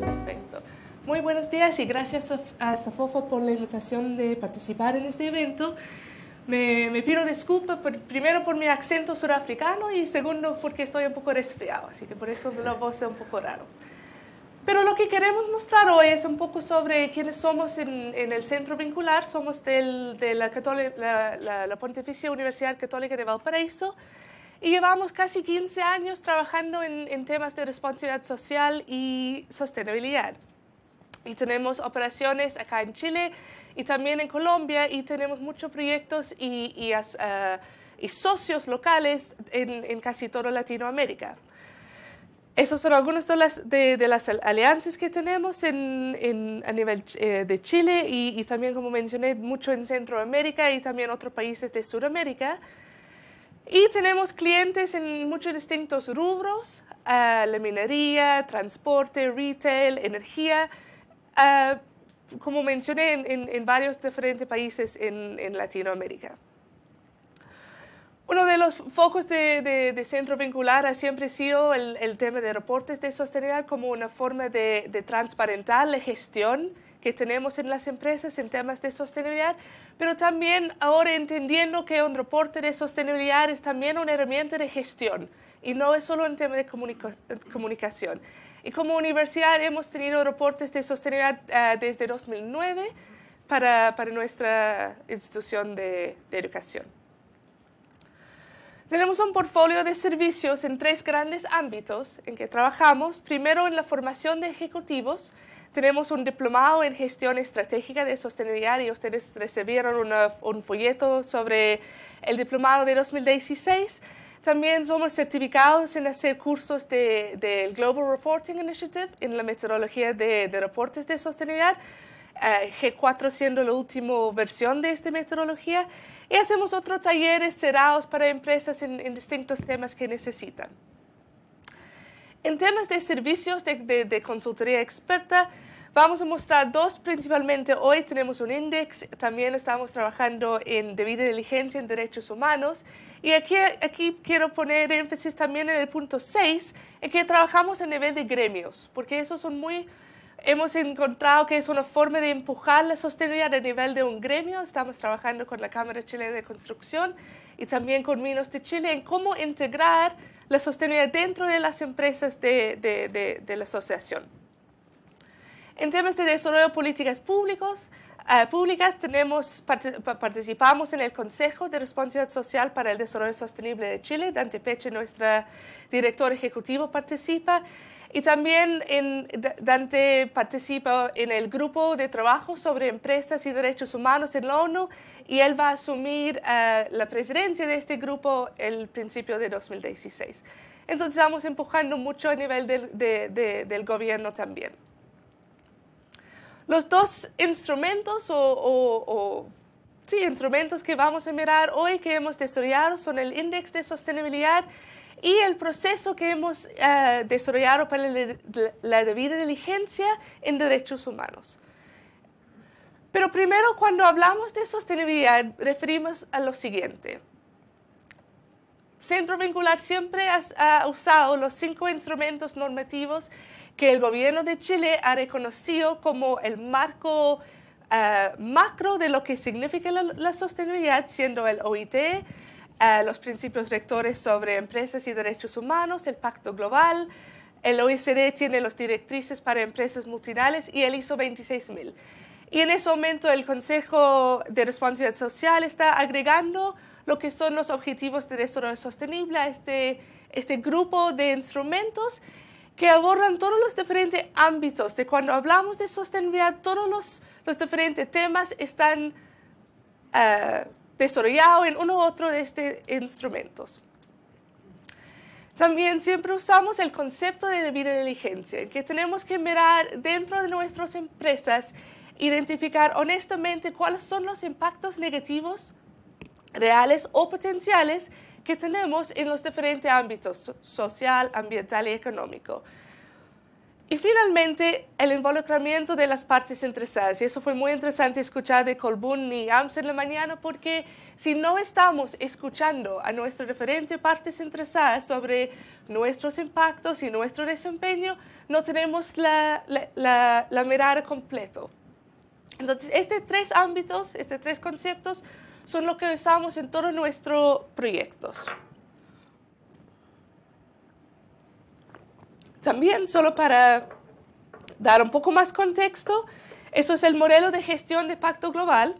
Perfecto. Muy buenos días y gracias a Sofofo por la invitación de participar en este evento. Me pido disculpas primero por mi acento surafricano y segundo porque estoy un poco resfriado, así que por eso la voz es un poco raro. Pero lo que queremos mostrar hoy es un poco sobre quiénes somos en el Centro Vincular. Somos de la Pontificia Universidad Católica de Valparaíso y llevamos casi 15 años trabajando en temas de responsabilidad social y sostenibilidad. Y tenemos operaciones acá en Chile y también en Colombia y tenemos muchos proyectos y socios locales en casi toda Latinoamérica. Esos son algunos de las alianzas que tenemos a nivel de Chile y también, como mencioné, mucho en Centroamérica y también otros países de Sudamérica. Y tenemos clientes en muchos distintos rubros, la minería, transporte, retail, energía, como mencioné, en varios diferentes países en Latinoamérica. Uno de los focos de Centro Vincular ha siempre sido el tema de reportes de sostenibilidad como una forma de transparentar la gestión que tenemos en las empresas en temas de sostenibilidad, pero también ahora entendiendo que un reporte de sostenibilidad es también una herramienta de gestión y no es solo un tema de comunicación. Y como universidad hemos tenido reportes de sostenibilidad desde 2009 para nuestra institución de educación. Tenemos un portfolio de servicios en 3 grandes ámbitos en que trabajamos. Primero, en la formación de ejecutivos. Tenemos un diplomado en gestión estratégica de sostenibilidad y ustedes recibieron un folleto sobre el diplomado de 2016. También somos certificados en hacer cursos del Global Reporting Initiative en la metodología de reportes de sostenibilidad, G4 siendo la última versión de esta metodología. Y hacemos otros talleres cerrados para empresas en distintos temas que necesitan. En temas de servicios de consultoría experta, vamos a mostrar 2 principalmente. Hoy tenemos un índice, también estamos trabajando en debida diligencia en derechos humanos. Y aquí quiero poner énfasis también en el punto 6, en que trabajamos a nivel de gremios, porque esos son hemos encontrado que es una forma de empujar la sostenibilidad a nivel de un gremio. Estamos trabajando con la Cámara Chilena de Construcción y también con Minos de Chile en cómo integrar la sostenibilidad dentro de las empresas de la asociación. En temas de desarrollo de políticas públicas, participamos en el Consejo de Responsabilidad Social para el Desarrollo Sostenible de Chile. Dante Peche, nuestra directora ejecutiva, participa. Y también Dante participa en el grupo de trabajo sobre empresas y derechos humanos en la ONU y él va a asumir la presidencia de este grupo el principio de 2016. Entonces estamos empujando mucho a nivel del gobierno también. Los 2 instrumentos instrumentos que vamos a mirar hoy que hemos desarrollado son el índice de sostenibilidad y el proceso que hemos desarrollado para la debida diligencia en derechos humanos. Pero primero, cuando hablamos de sostenibilidad, referimos a lo siguiente. Centro Vincular siempre ha usado los 5 instrumentos normativos que el gobierno de Chile ha reconocido como el marco macro de lo que significa la sostenibilidad, siendo el OIT, los principios rectores sobre empresas y derechos humanos, el Pacto Global, el OECD tiene las directrices para empresas multinacionales y el ISO 26000. Y en ese momento el Consejo de Responsabilidad Social está agregando lo que son los objetivos de desarrollo sostenible a este grupo de instrumentos que abordan todos los diferentes ámbitos de cuando hablamos de sostenibilidad, todos los diferentes temas están desarrollado en uno u otro de estos instrumentos. También siempre usamos el concepto de debida diligencia, que tenemos que mirar dentro de nuestras empresas, identificar honestamente cuáles son los impactos negativos, reales o potenciales que tenemos en los diferentes ámbitos social, ambiental y económico. Y finalmente, el involucramiento de las partes interesadas. Y eso fue muy interesante escuchar de Colbún y Ams en la mañana, porque si no estamos escuchando a nuestras diferentes partes interesadas sobre nuestros impactos y nuestro desempeño, no tenemos la mirada completa. Entonces, estos tres ámbitos, estos tres conceptos, son lo que usamos en todos nuestros proyectos. También, solo para dar un poco más contexto, eso es el modelo de gestión de Pacto Global.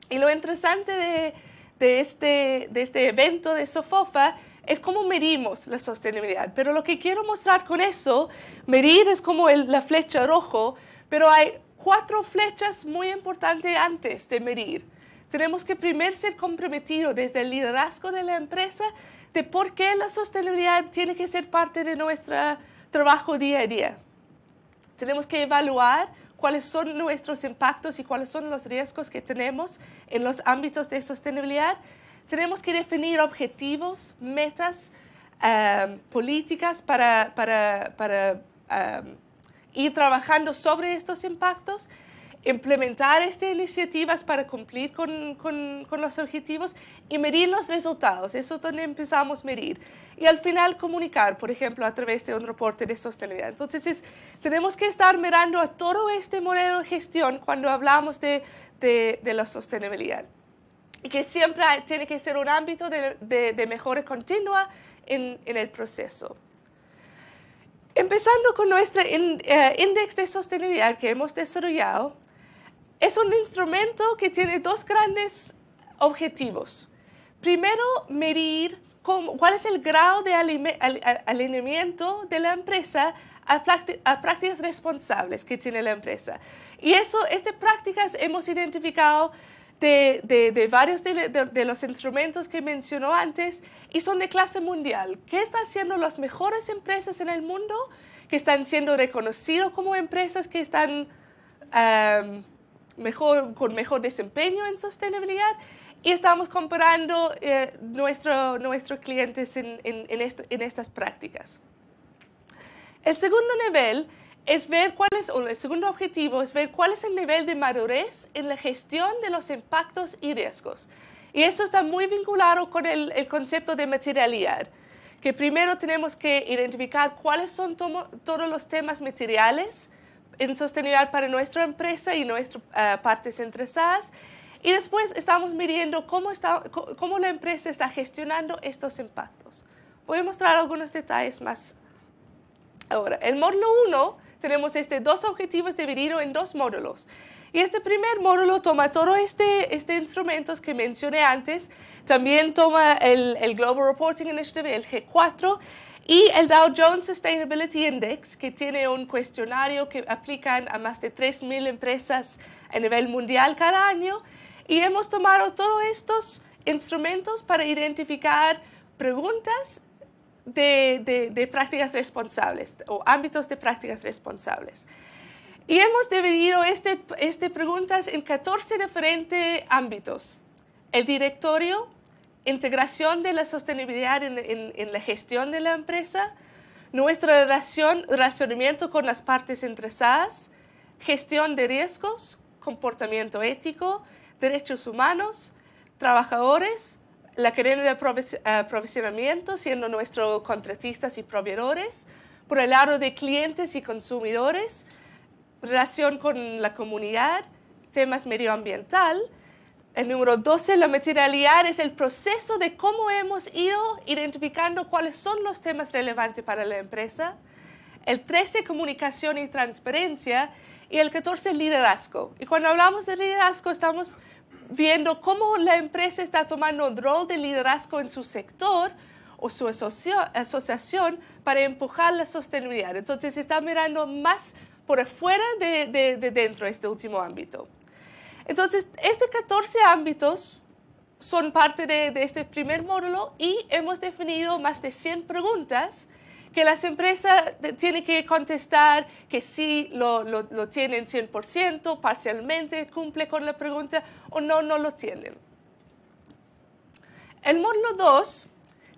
Y lo interesante de este evento de SOFOFA es cómo medimos la sostenibilidad. Pero lo que quiero mostrar con eso, medir es como la flecha roja, pero hay 4 flechas muy importantes antes de medir. Tenemos que primero ser comprometidos desde el liderazgo de la empresa de por qué la sostenibilidad tiene que ser parte de nuestro trabajo día a día. Tenemos que evaluar cuáles son nuestros impactos y cuáles son los riesgos que tenemos en los ámbitos de sostenibilidad. Tenemos que definir objetivos, metas, políticas para ir trabajando sobre estos impactos, implementar estas iniciativas para cumplir con los objetivos y medir los resultados. Eso es donde empezamos a medir. Y al final comunicar, por ejemplo, a través de un reporte de sostenibilidad. Entonces, tenemos que estar mirando a todo este modelo de gestión cuando hablamos de la sostenibilidad. Y que siempre tiene que ser un ámbito de mejora continua en el proceso. Empezando con nuestro índice de sostenibilidad que hemos desarrollado, es un instrumento que tiene 2 grandes objetivos. Primero, medir cuál es el grado de alineamiento de la empresa a prácticas responsables que tiene la empresa. Y estas prácticas hemos identificado de varios de los instrumentos que mencionó antes y son de clase mundial. ¿Qué están haciendo las mejores empresas en el mundo? Que están siendo reconocidas como empresas que están con mejor desempeño en sostenibilidad. Y estamos comparando nuestros clientes en estas prácticas. El segundo nivel es ver el segundo objetivo es ver cuál es el nivel de madurez en la gestión de los impactos y riesgos. Y eso está muy vinculado con el concepto de materialidad, que primero tenemos que identificar cuáles son todos los temas materiales en sostenibilidad para nuestra empresa y nuestras partes interesadas. Y después estamos midiendo cómo la empresa está gestionando estos impactos. Voy a mostrar algunos detalles más ahora. El módulo 1, tenemos 2 objetivos divididos en 2 módulos. Y este primer módulo toma todos estos instrumentos que mencioné antes. También toma el Global Reporting Initiative, el G4, y el Dow Jones Sustainability Index, que tiene un cuestionario que aplican a más de 3,000 empresas a nivel mundial cada año. Y hemos tomado todos estos instrumentos para identificar preguntas de prácticas responsables o ámbitos de prácticas responsables. Y hemos dividido estas preguntas en 14 diferentes ámbitos. El directorio, integración de la sostenibilidad en la gestión de la empresa, nuestro relacionamiento con las partes interesadas, gestión de riesgos, comportamiento ético, derechos humanos, trabajadores, la cadena de aprovisionamiento, siendo nuestros contratistas y proveedores, por el lado de clientes y consumidores, relación con la comunidad, temas medioambiental. El número 12, la materialidad, es el proceso de cómo hemos ido identificando cuáles son los temas relevantes para la empresa. El 13, comunicación y transparencia. Y el 14, liderazgo. Y cuando hablamos de liderazgo, estamos viendo cómo la empresa está tomando un rol de liderazgo en su sector o su asociación para empujar la sostenibilidad. Entonces, está mirando más por afuera de dentro de este último ámbito. Entonces, estos 14 ámbitos son parte de este primer módulo y hemos definido más de 100 preguntas que las empresas tienen que contestar que sí lo tienen 100%, parcialmente cumple con la pregunta o no lo tienen. El módulo 2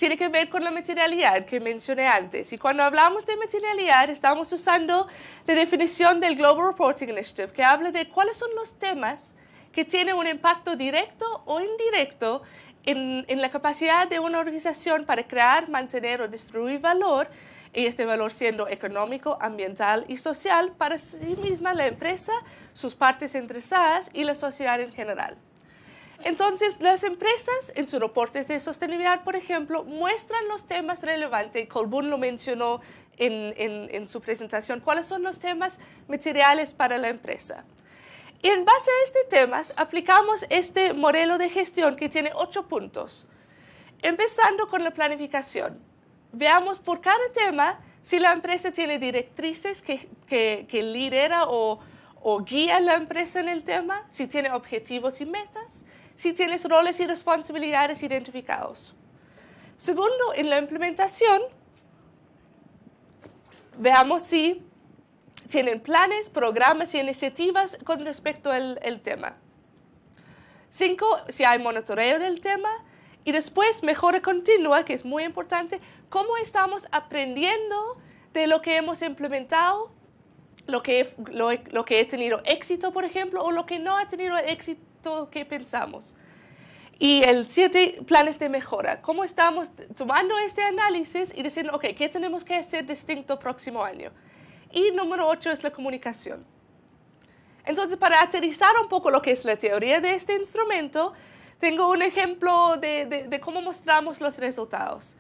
tiene que ver con la materialidad que mencioné antes. Y cuando hablamos de materialidad, estamos usando la definición del Global Reporting Initiative, que habla de cuáles son los temas que tienen un impacto directo o indirecto en la capacidad de una organización para crear, mantener o distribuir valor, y este valor siendo económico, ambiental y social para sí misma, la empresa, sus partes interesadas y la sociedad en general. Entonces, las empresas en sus reportes de sostenibilidad, por ejemplo, muestran los temas relevantes. Colbún lo mencionó en su presentación. ¿Cuáles son los temas materiales para la empresa? Y en base a estos temas, aplicamos este modelo de gestión que tiene 8 puntos. Empezando con la planificación. Veamos por cada tema si la empresa tiene directrices que lidera o guía a la empresa en el tema, si tiene objetivos y metas, si tienes roles y responsabilidades identificados. Segundo, en la implementación, veamos si tienen planes, programas y iniciativas con respecto al tema. 5, si hay monitoreo del tema. Y después, mejora continua, que es muy importante, cómo estamos aprendiendo de lo que hemos implementado, lo que he tenido éxito, por ejemplo, o lo que no ha tenido el éxito que pensamos. Y el 7, planes de mejora. ¿Cómo estamos tomando este análisis y diciendo, ok, ¿qué tenemos que hacer distinto próximo año? Y número 8 es la comunicación. Entonces, para aterrizar un poco lo que es la teoría de este instrumento, tengo un ejemplo de cómo mostramos los resultados.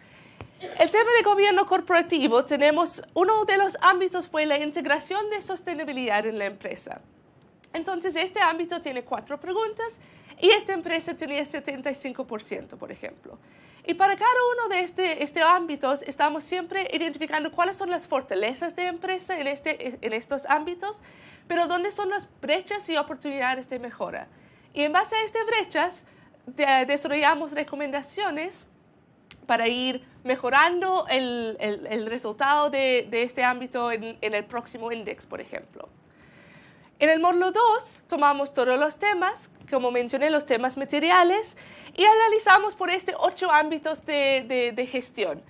El tema de gobierno corporativo, tenemos uno de los ámbitos fue la integración de sostenibilidad en la empresa. Entonces, este ámbito tiene 4 preguntas y esta empresa tenía 75%, por ejemplo. Y para cada uno de estos ámbitos, estamos siempre identificando cuáles son las fortalezas de empresa en estos ámbitos, pero dónde son las brechas y oportunidades de mejora. Y en base a estas brechas, desarrollamos recomendaciones para ir mejorando el resultado de este ámbito en el próximo índice, por ejemplo. En el módulo 2 tomamos todos los temas, como mencioné, los temas materiales, y analizamos por 8 ámbitos de gestión.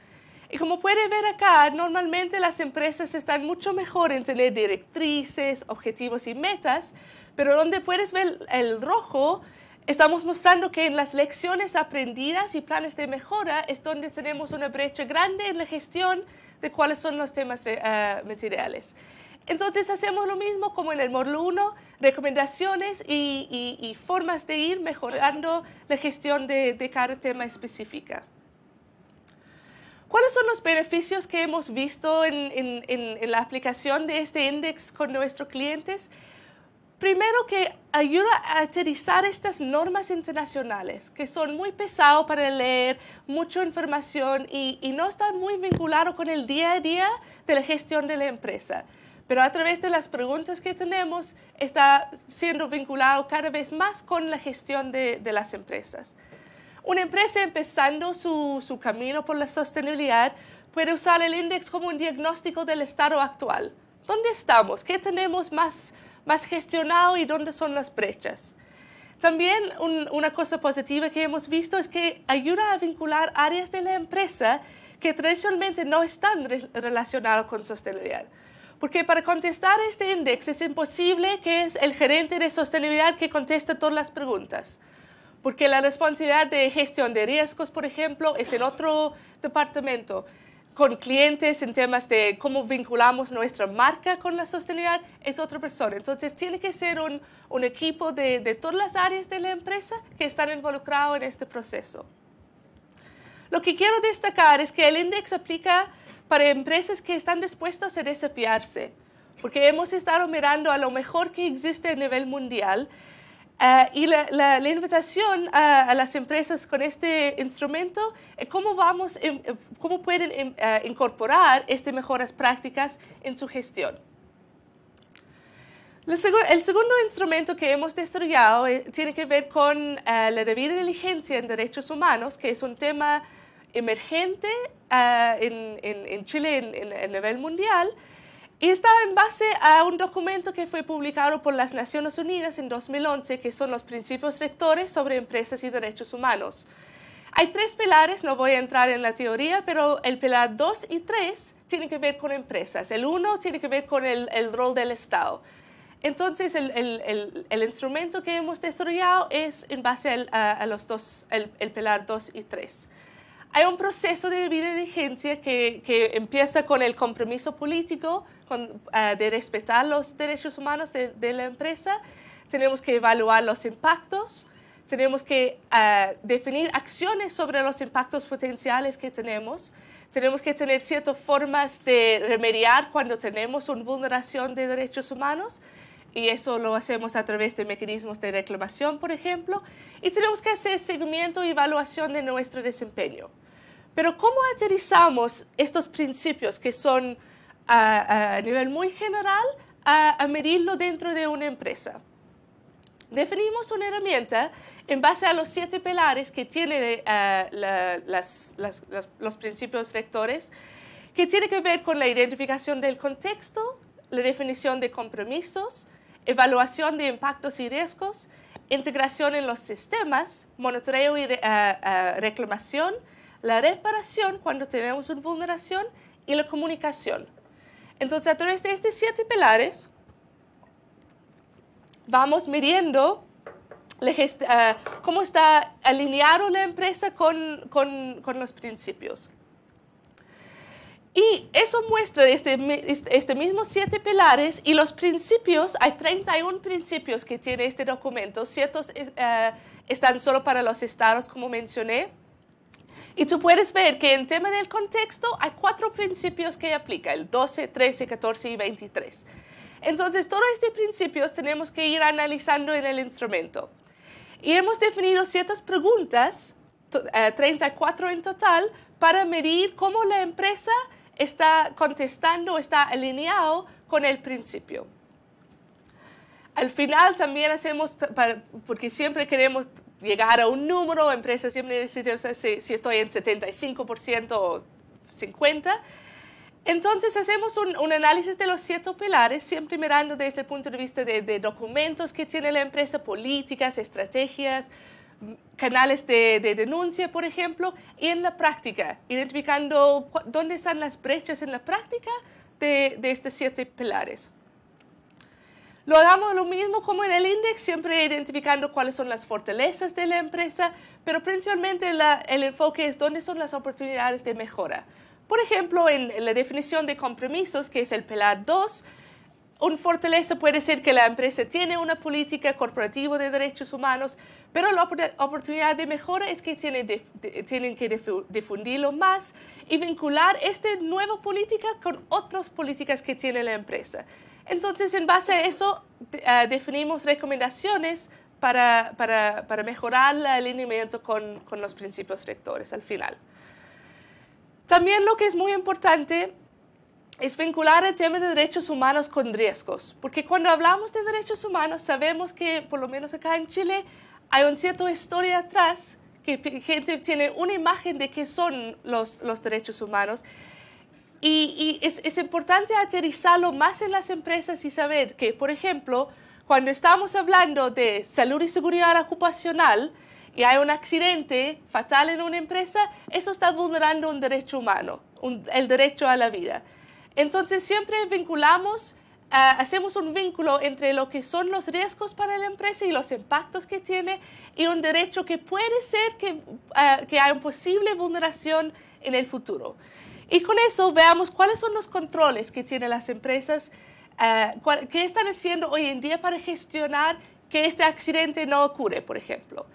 Y como puede ver acá, normalmente las empresas están mucho mejor en tener directrices, objetivos y metas, pero donde puedes ver el rojo, estamos mostrando que en las lecciones aprendidas y planes de mejora es donde tenemos una brecha grande en la gestión de cuáles son los temas materiales. Entonces hacemos lo mismo como en el módulo 1, recomendaciones y formas de ir mejorando la gestión de cada tema específica. ¿Cuáles son los beneficios que hemos visto en la aplicación de este índice con nuestros clientes? Primero, que ayuda a aterrizar estas normas internacionales, que son muy pesadas para leer, mucha información y no están muy vinculados con el día a día de la gestión de la empresa. Pero a través de las preguntas que tenemos, está siendo vinculado cada vez más con la gestión de las empresas. Una empresa empezando su camino por la sostenibilidad puede usar el índice como un diagnóstico del estado actual. ¿Dónde estamos? ¿Qué tenemos más gestionado y dónde son las brechas? También una cosa positiva que hemos visto es que ayuda a vincular áreas de la empresa que tradicionalmente no están relacionadas con sostenibilidad. Porque para contestar este índice es imposible que es el gerente de sostenibilidad que conteste todas las preguntas. Porque la responsabilidad de gestión de riesgos, por ejemplo, es en otro departamento. Con clientes en temas de cómo vinculamos nuestra marca con la sostenibilidad, es otra persona. Entonces, tiene que ser un equipo de todas las áreas de la empresa que están involucrados en este proceso. Lo que quiero destacar es que el índice aplica para empresas que están dispuestas a desafiarse, porque hemos estado mirando a lo mejor que existe a nivel mundial y la invitación a las empresas con este instrumento es cómo pueden incorporar estas mejoras prácticas en su gestión. El segundo instrumento que hemos desarrollado tiene que ver con la debida diligencia en derechos humanos, que es un tema emergente en Chile a nivel mundial, y está en base a un documento que fue publicado por las Naciones Unidas en 2011, que son los principios rectores sobre empresas y derechos humanos. Hay 3 pilares, no voy a entrar en la teoría, pero el pilar 2 y 3 tienen que ver con empresas. El 1 tiene que ver con el rol del Estado. Entonces, el instrumento que hemos desarrollado es en base a los dos, el pilar 2 y 3. Hay un proceso de debida diligencia que empieza con el compromiso político de respetar los derechos humanos de la empresa. Tenemos que evaluar los impactos. Tenemos que definir acciones sobre los impactos potenciales que tenemos. Tenemos que tener ciertas formas de remediar cuando tenemos una vulneración de derechos humanos. Y eso lo hacemos a través de mecanismos de reclamación, por ejemplo. Y tenemos que hacer seguimiento y evaluación de nuestro desempeño. Pero ¿cómo aterrizamos estos principios que son a nivel muy general a medirlo dentro de una empresa? Definimos una herramienta en base a los 7 pilares que tiene los principios rectores, que tiene que ver con la identificación del contexto, la definición de compromisos, evaluación de impactos y riesgos, integración en los sistemas, monitoreo y reclamación, la reparación cuando tenemos una vulneración y la comunicación. Entonces, a través de estos 7 pilares, vamos midiendo cómo está alineado la empresa con los principios. Y eso muestra este mismo 7 pilares y los principios. Hay 31 principios que tiene este documento. Ciertos están solo para los estados, como mencioné. Y tú puedes ver que en tema del contexto hay 4 principios que aplica, el 12, 13, 14 y 23. Entonces, todos estos principios tenemos que ir analizando en el instrumento. Y hemos definido ciertas preguntas, 34 en total, para medir cómo la empresa está contestando, está alineado con el principio. Al final también hacemos, porque siempre queremos llegar a un número, empresas siempre deciden si estoy en 75% o 50%. Entonces hacemos un análisis de los 7 pilares, siempre mirando desde el punto de vista de documentos que tiene la empresa, políticas, estrategias, canales de denuncia, por ejemplo, y en la práctica, identificando dónde están las brechas en la práctica de estos 7 pilares. Lo hagamos lo mismo como en el índice, siempre identificando cuáles son las fortalezas de la empresa, pero principalmente el enfoque es dónde son las oportunidades de mejora. Por ejemplo, en la definición de compromisos, que es el pilar 2, una fortaleza puede ser que la empresa tiene una política corporativa de derechos humanos, pero la oportunidad de mejora es que tienen que difundirlo más y vincular esta nueva política con otras políticas que tiene la empresa. Entonces, en base a eso, definimos recomendaciones para mejorar el alineamiento con los principios rectores al final. También lo que es muy importante es vincular el tema de derechos humanos con riesgos, porque cuando hablamos de derechos humanos sabemos que, por lo menos acá en Chile, hay una cierta historia atrás, que gente tiene una imagen de qué son los derechos humanos, y es importante aterrizarlo más en las empresas y saber que, por ejemplo, cuando estamos hablando de salud y seguridad ocupacional, y hay un accidente fatal en una empresa, eso está vulnerando un derecho humano, el derecho a la vida. Entonces, siempre hacemos un vínculo entre lo que son los riesgos para la empresa y los impactos que tiene, y un derecho que puede ser que haya una posible vulneración en el futuro. Y con eso veamos cuáles son los controles que tienen las empresas, qué están haciendo hoy en día para gestionar que este accidente no ocurre, por ejemplo.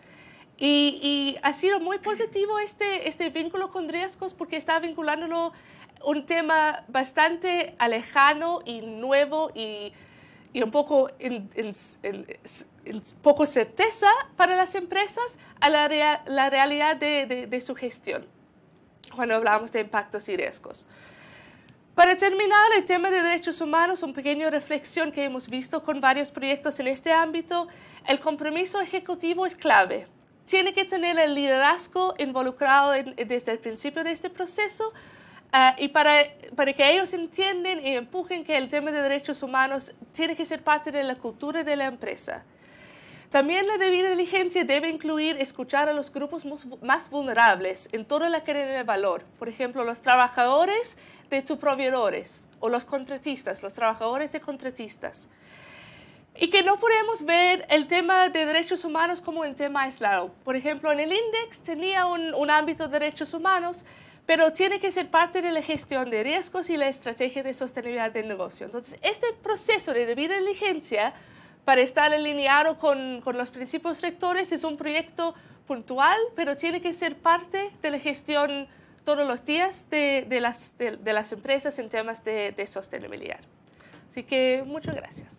Y ha sido muy positivo este vínculo con riesgos, porque está vinculándolo un tema bastante lejano y nuevo y un poco poco certeza para las empresas a la realidad de su gestión cuando hablamos de impactos y riesgos. Para terminar, el tema de derechos humanos, una pequeña reflexión que hemos visto con varios proyectos en este ámbito. El compromiso ejecutivo es clave. Tiene que tener el liderazgo involucrado desde el principio de este proceso, y para que ellos entiendan y empujen que el tema de derechos humanos tiene que ser parte de la cultura de la empresa. También la debida diligencia debe incluir escuchar a los grupos más vulnerables en toda la cadena de valor. Por ejemplo, los trabajadores de tus proveedores o los contratistas, los trabajadores de contratistas. Y que no podemos ver el tema de derechos humanos como un tema aislado. Por ejemplo, en el INDEX tenía un ámbito de derechos humanos, pero tiene que ser parte de la gestión de riesgos y la estrategia de sostenibilidad del negocio. Entonces, este proceso de debida diligencia, para estar alineado con los principios rectores, es un proyecto puntual, pero tiene que ser parte de la gestión todos los días de las empresas en temas de sostenibilidad. Así que muchas gracias.